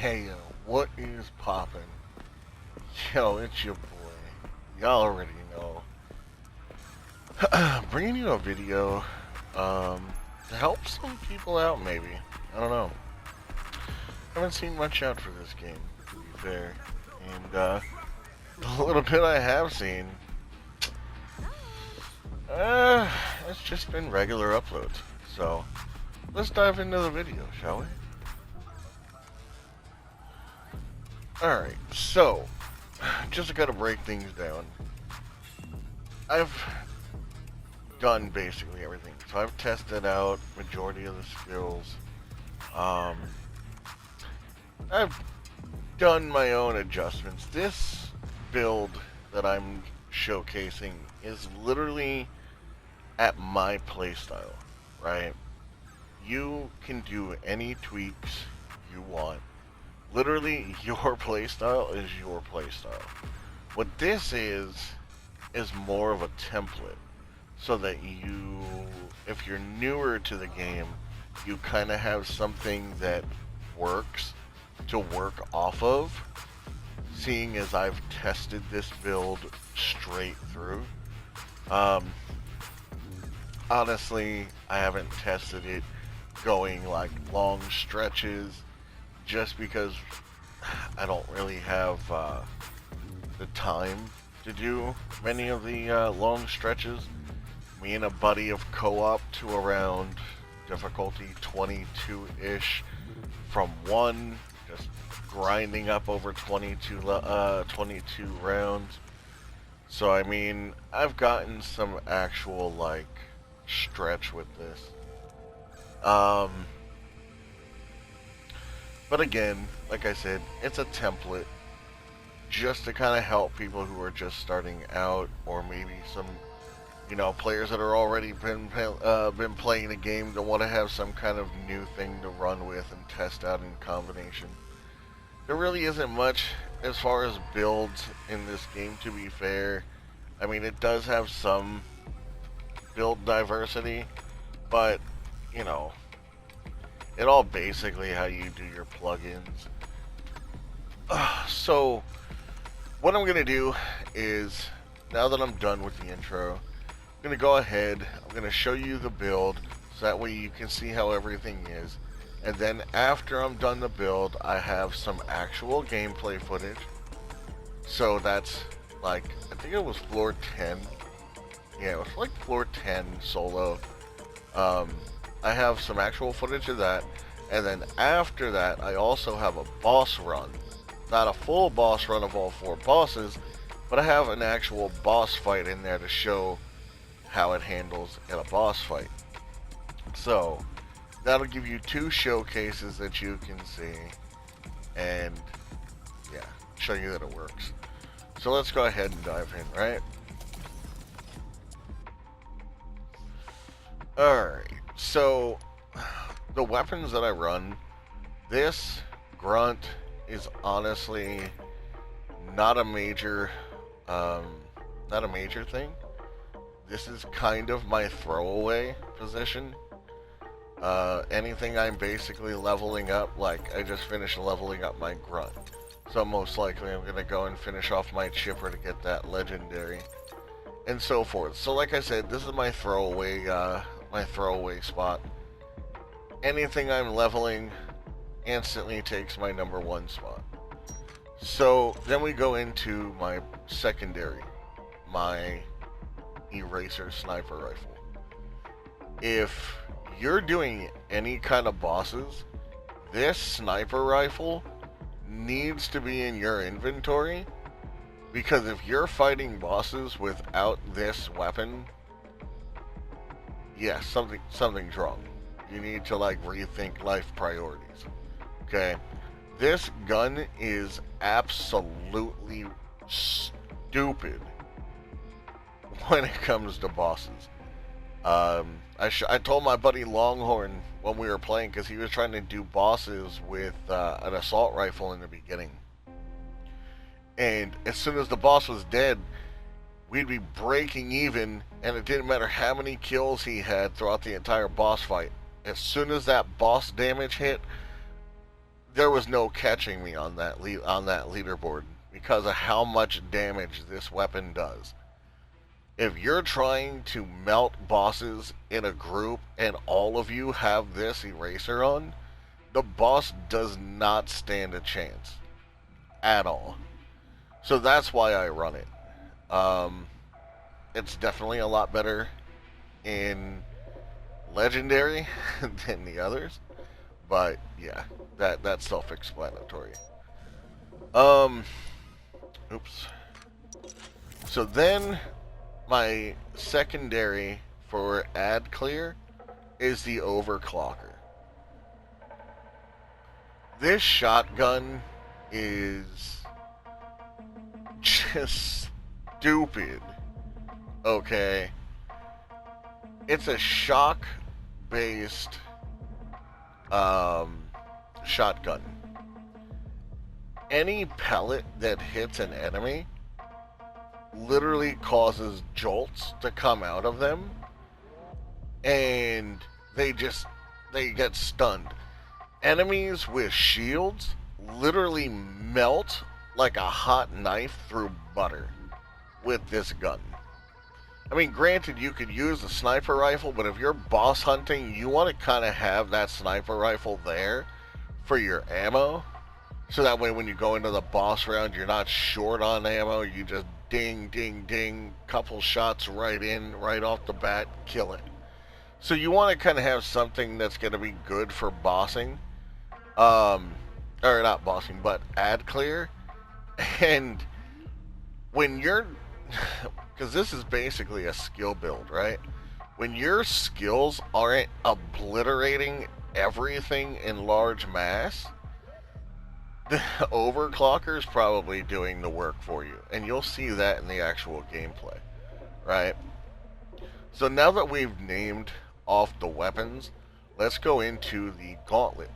Hey yo, what is poppin'? Yo, it's your boy. Y'all already know. Bringing you a video, to help some people out maybe. I don't know. Haven't seen much out for this game, to be fair. And, the little bit I have seen, it's just been regular uploads. So, let's dive into the video, shall we? Alright, so, just gotta break things down. I've done basically everything. So I've tested out majority of the skills. I've done my own adjustments. This build that I'm showcasing is literally at my playstyle, right? You can do any tweaks you want. Literally, your playstyle is your playstyle. What this is more of a template, so that you, if you're newer to the game, you kind of have something that works to work off of, seeing as I've tested this build straight through. Honestly, I haven't tested it going like long stretches, just because I don't really have the time to do many of the long stretches. Me and a buddy have co-op to around difficulty 22-ish from 1, just grinding up over 22 rounds. So I mean, I've gotten some actual like stretch with this. But again, like I said, it's a template just to kind of help people who are just starting out, or maybe some, you know, players that are already been playing the game that want to have some kind of new thing to run with and test out in combination. There really isn't much as far as builds in this game, to be fair. I mean, it does have some build diversity, but, you know, it all basically how you do your plugins. So, what I'm going to do is, now that I'm done with the intro, I'm going to go ahead, I'm going to show you the build, so that way you can see how everything is. And then after I'm done the build, I have some actual gameplay footage. So that's like, I think it was floor 10. Yeah, it was like floor 10 solo. I have some actual footage of that. And then after that, I also have a boss run. Not a full boss run of all 4 bosses, but I have an actual boss fight in there to show how it handles in a boss fight. So, that'll give you 2 showcases that you can see, and yeah, show you that it works. So let's go ahead and dive in, right? Alright, so the weapons that I run, this grunt is honestly not a major thing. This is kind of my throwaway position. Anything I'm basically leveling up, like I just finished leveling up my grunt, so most likely I'm gonna go and finish off my chipper to get that legendary, and so forth. So like I said, this is my throwaway spot. Anything I'm leveling instantly takes my number 1 spot. So then we go into my secondary, my eraser sniper rifle. If you're doing any kind of bosses, this sniper rifle needs to be in your inventory, because if you're fighting bosses without this weapon, yeah, something's wrong. You need to like rethink life priorities. Okay, this gun is absolutely stupid when it comes to bosses. I told my buddy Longhorn when we were playing, because he was trying to do bosses with an assault rifle in the beginning, and as soon as the boss was dead, we'd be breaking even, and it didn't matter how many kills he had throughout the entire boss fight. As soon as that boss damage hit, there was no catching me on that leaderboard because of how much damage this weapon does. If you're trying to melt bosses in a group and all of you have this eraser on, the boss does not stand a chance at all. So that's why I run it. It's definitely a lot better in Legendary than the others, but yeah, that's self-explanatory. Um, oops. So then my secondary for ad clear is the overclocker. This shotgun is just stupid. Okay. It's a shock based shotgun. Any pellet that hits an enemy literally causes jolts to come out of them, and they get stunned. Enemies with shields literally melt like a hot knife through butter with this gun. I mean, granted, you could use a sniper rifle, but if you're boss hunting, you want to kind of have that sniper rifle there for your ammo. So that way when you go into the boss round, you're not short on ammo. You just ding, ding, ding, couple shots right in, right off the bat, kill it. So you want to kind of have something that's going to be good for bossing. Or not bossing, but ad clear. And when you're... because this is basically a skill build, right? When your skills aren't obliterating everything in large mass, the overclocker is probably doing the work for you, and you'll see that in the actual gameplay, right? So now that we've named off the weapons, let's go into the gauntlet.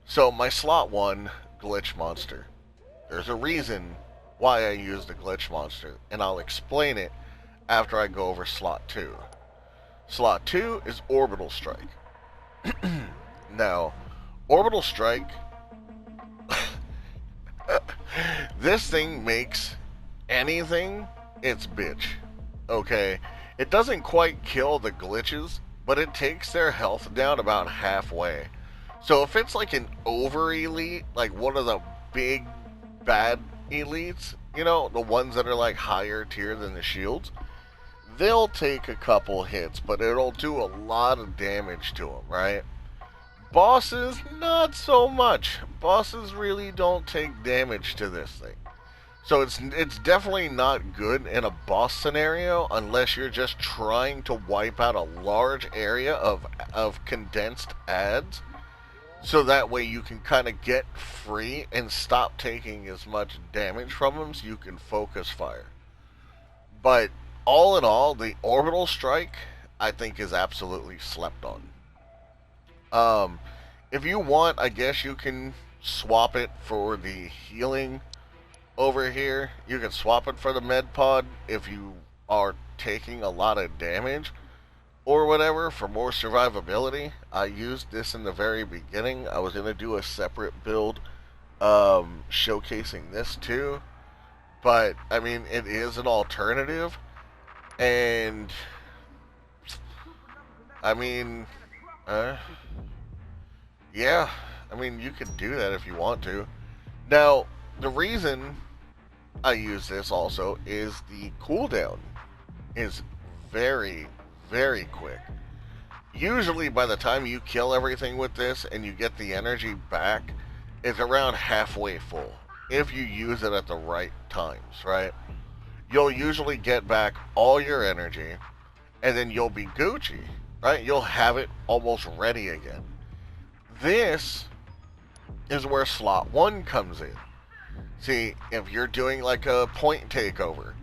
So my slot 1 glitch monster. There's a reason why I use the glitch monster, and I'll explain it after I go over slot 2. Slot 2 is orbital strike. Now, orbital strike, this thing makes anything its bitch. Okay, it doesn't quite kill the glitches, but it takes their health down about halfway. So if it's like an over elite, like one of the big bad elites, you know, the ones that are like higher tier than the shields, they'll take a couple hits, but it'll do a lot of damage to them, right? Bosses, not so much. Bosses really don't take damage to this thing. So it's definitely not good in a boss scenario unless you're just trying to wipe out a large area of condensed ads, so that way you can kind of get free and stop taking as much damage from them so you can focus fire. But all in all, the orbital strike, I think, is absolutely slept on. If you want, I guess you can swap it for the healing over here. You can swap it for the med pod if you are taking a lot of damage or whatever for more survivability. I used this in the very beginning. I was going to do a separate build showcasing this too, but I mean, it is an alternative, and I mean, yeah, I mean, you can do that if you want to. Now, the reason I use this also is the cooldown is very, very quick. Usually by the time you kill everything with this and you get the energy back, it's around halfway full. If you use it at the right times, right? You'll usually get back all your energy, and then you'll be Gucci, right? You'll have it almost ready again. This is where slot 1 comes in. See, if you're doing like a point takeover,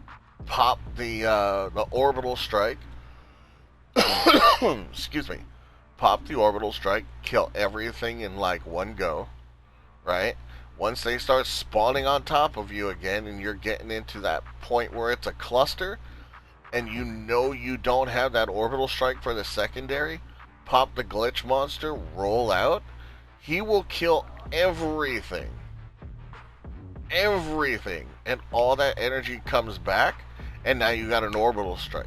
pop the orbital strike. Excuse me. Pop the orbital strike, kill everything in like one go, right? Once they start spawning on top of you again and you're getting into that point where it's a cluster and you know you don't have that orbital strike for the secondary, pop the glitch monster, roll out, he will kill everything, and all that energy comes back, and now you got an orbital strike.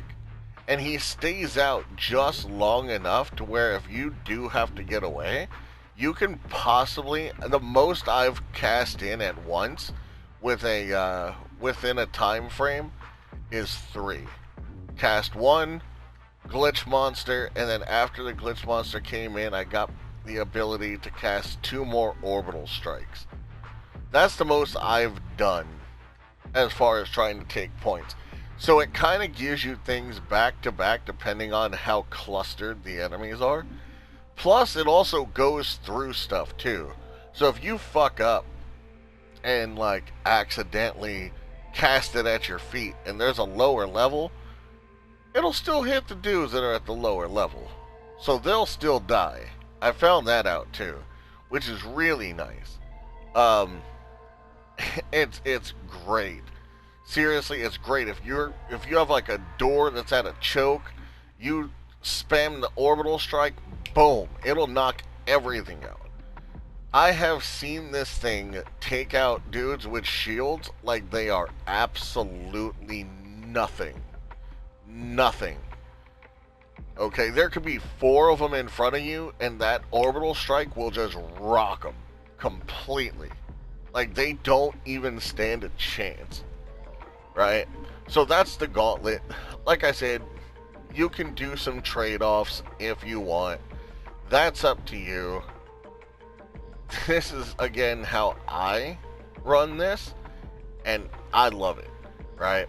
And he stays out just long enough to where if you do have to get away, you can possibly, the most I've cast in at once with a within a time frame is 3. Cast 1 glitch monster, and then after the glitch monster came in, I got the ability to cast 2 more orbital strikes. That's the most I've done as far as trying to take points. So it kind of gives you things back to back depending on how clustered the enemies are. Plus, it also goes through stuff too. So if you fuck up and like accidentally cast it at your feet and there's a lower level, it'll still hit the dudes that are at the lower level. So they'll still die. I found that out too, which is really nice. It's great. Seriously, it's great. If you have like a door that's at a choke, you spam the orbital strike, boom, it'll knock everything out. I have seen this thing take out dudes with shields like they are absolutely nothing. Nothing. Okay, there could be 4 of them in front of you, and that orbital strike will just rock them completely. Like, they don't even stand a chance. Right? So that's the gauntlet. Like I said, you can do some trade-offs if you want. That's up to you. This is, again, how I run this, and I love it. Right?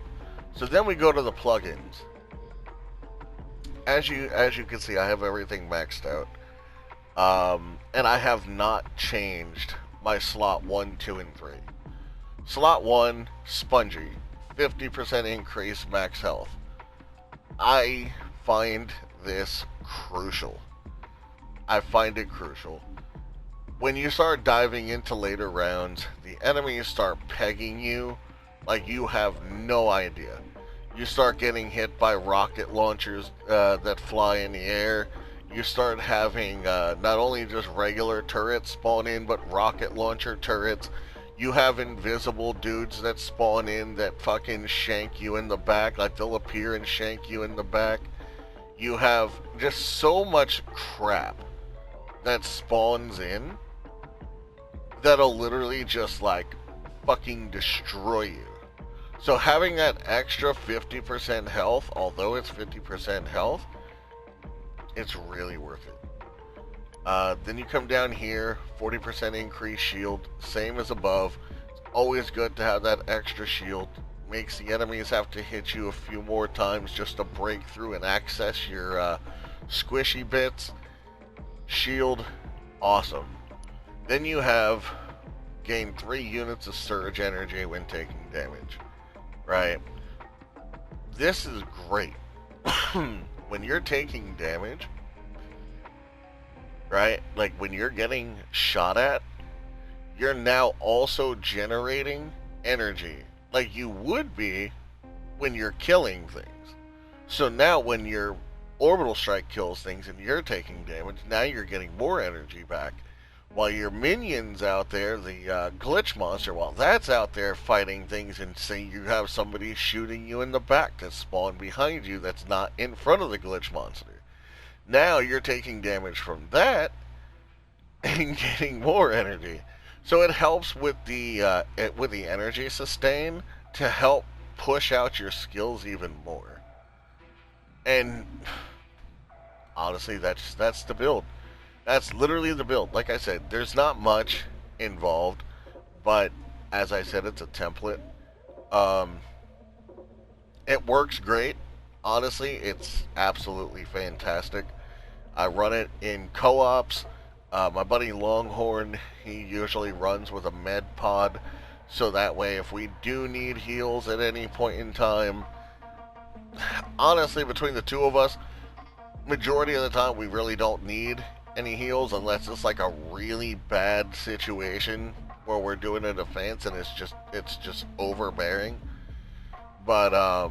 So then we go to the plugins. As you can see, I have everything maxed out. And I have not changed my slot 1, 2, and 3. Slot 1, Spongy. 50% increase max health. I find this crucial. I find it crucial. When you start diving into later rounds, the enemies start pegging you like you have no idea. You start getting hit by rocket launchers that fly in the air. You start having not only just regular turrets spawn in, but rocket launcher turrets. You have invisible dudes that spawn in that fucking shank you in the back. Like, they'll appear and shank you in the back. You have just so much crap that spawns in that'll literally just, like, fucking destroy you. So having that extra 50% health, although it's 50% health, it's really worth it. Then you come down here, 40% increased shield, same as above. It's always good to have that extra shield. Makes the enemies have to hit you a few more times just to break through and access your squishy bits. Shield, awesome. Then you have gain 3 units of surge energy when taking damage. Right? This is great. When you're taking damage, right? Like, when you're getting shot at, you're now also generating energy like you would be when you're killing things. So now when your orbital strike kills things and you're taking damage, now you're getting more energy back. While your minions out there, the glitch monster, while that's out there fighting things, and say you have somebody shooting you in the back that spawned behind you that's not in front of the glitch monster. Now you're taking damage from that and getting more energy. So it helps with the energy sustain to help push out your skills even more. And honestly, that's the build. That's literally the build. Like I said, there's not much involved, but as I said, it's a template. It works great. Honestly, it's absolutely fantastic. I run it in co-ops. My buddy Longhorn, he usually runs with a med pod, so that way if we do need heals at any point in time, honestly, between the 2 of us, majority of the time we really don't need any heals unless it's like a really bad situation where we're doing a defense and it's just overbearing. But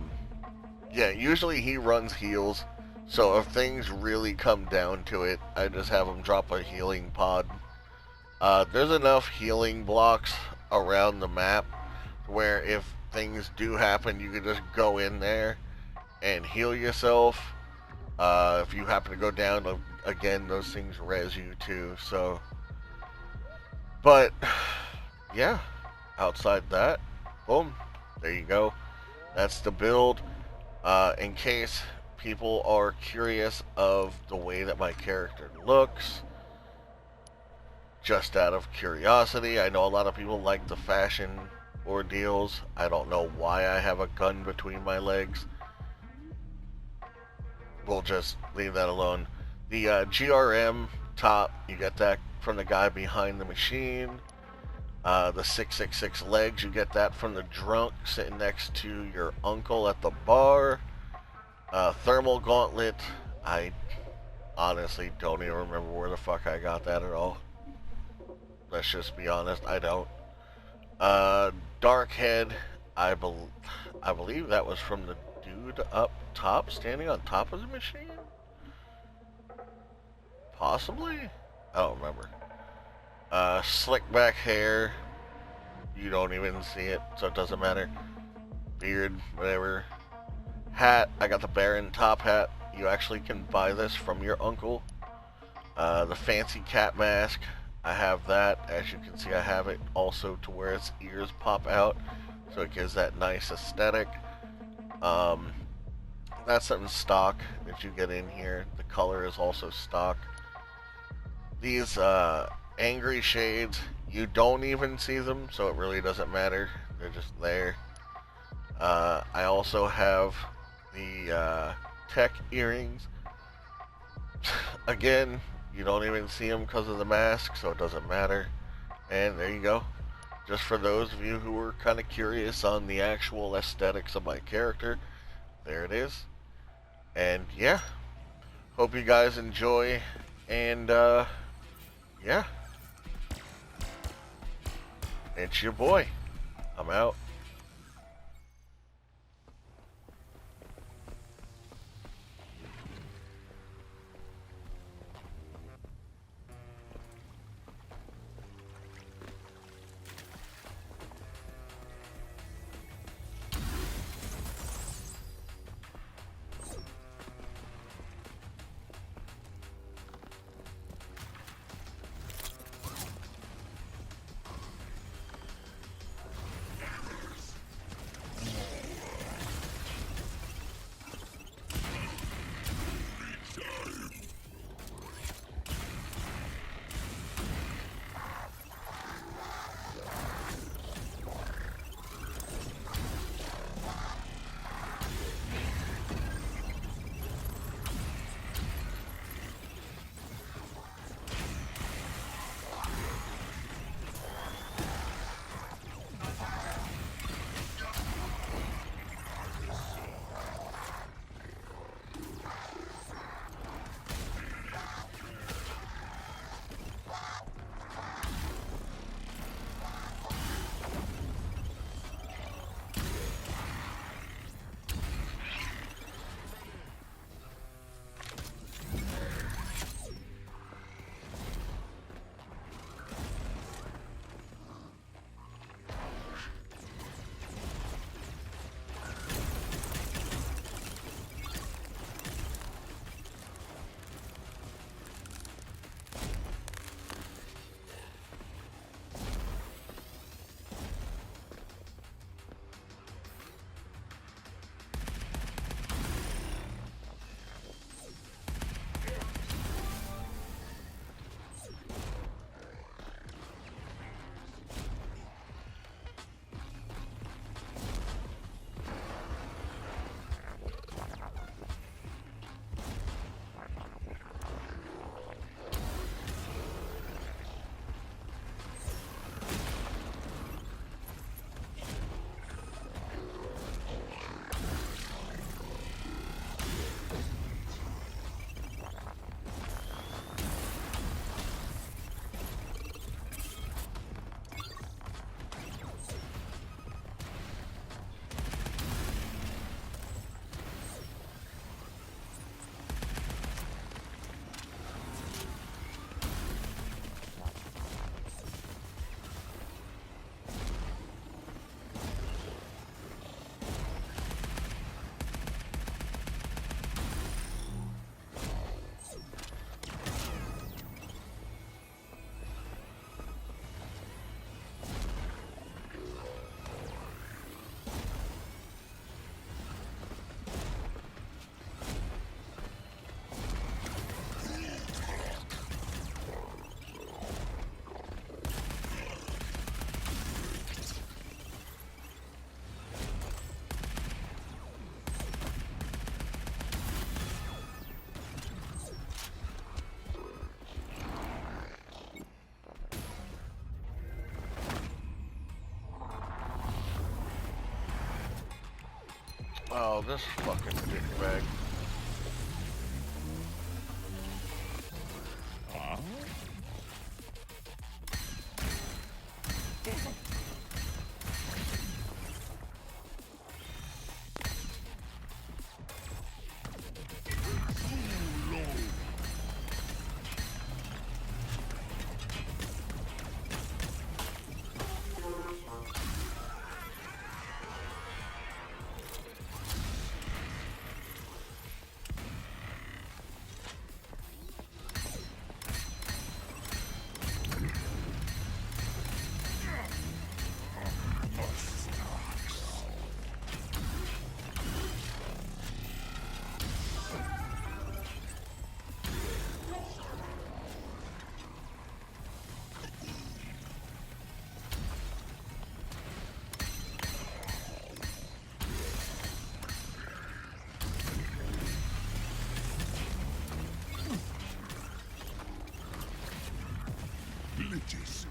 yeah, usually he runs heals. So if things really come down to it, I just have him drop a healing pod There's enough healing blocks around the map where if things do happen, you can just go in there and heal yourself. If you happen to go down, again, those things res you too. So, but yeah, outside that, boom, there you go. That's the build. In case people are curious of the way that my character looks, just out of curiosity, I know a lot of people like the fashion ordeals. I don't know why I have a gun between my legs. We'll just leave that alone. The GRM top, you get that from the guy behind the machine. The 666 legs, you get that from the drunk sitting next to your uncle at the bar. Thermal gauntlet, I honestly don't even remember where the fuck I got that at all. Let's just be honest, I don't. Dark head, I believe that was from the dude up top, standing on top of the machine? Possibly? I don't remember. Slick back hair, you don't even see it, so it doesn't matter. Beard, whatever. Hat, I got the Baron top hat. You actually can buy this from your uncle. The fancy cat mask, I have that. As you can see, I have it also to where its ears pop out, so it gives that nice aesthetic. That's something stock that you get in here. The color is also stock. These angry shades, you don't even see them, so it really doesn't matter. They're just there. I also have the tech earrings. Again, you don't even see them because of the mask, so it doesn't matter. And there you go. Just for those of you who were kind of curious on the actual aesthetics of my character, there it is. And yeah, hope you guys enjoy. And yeah, it's your boy. I'm out. Oh, this fucking dickbag. Glitches.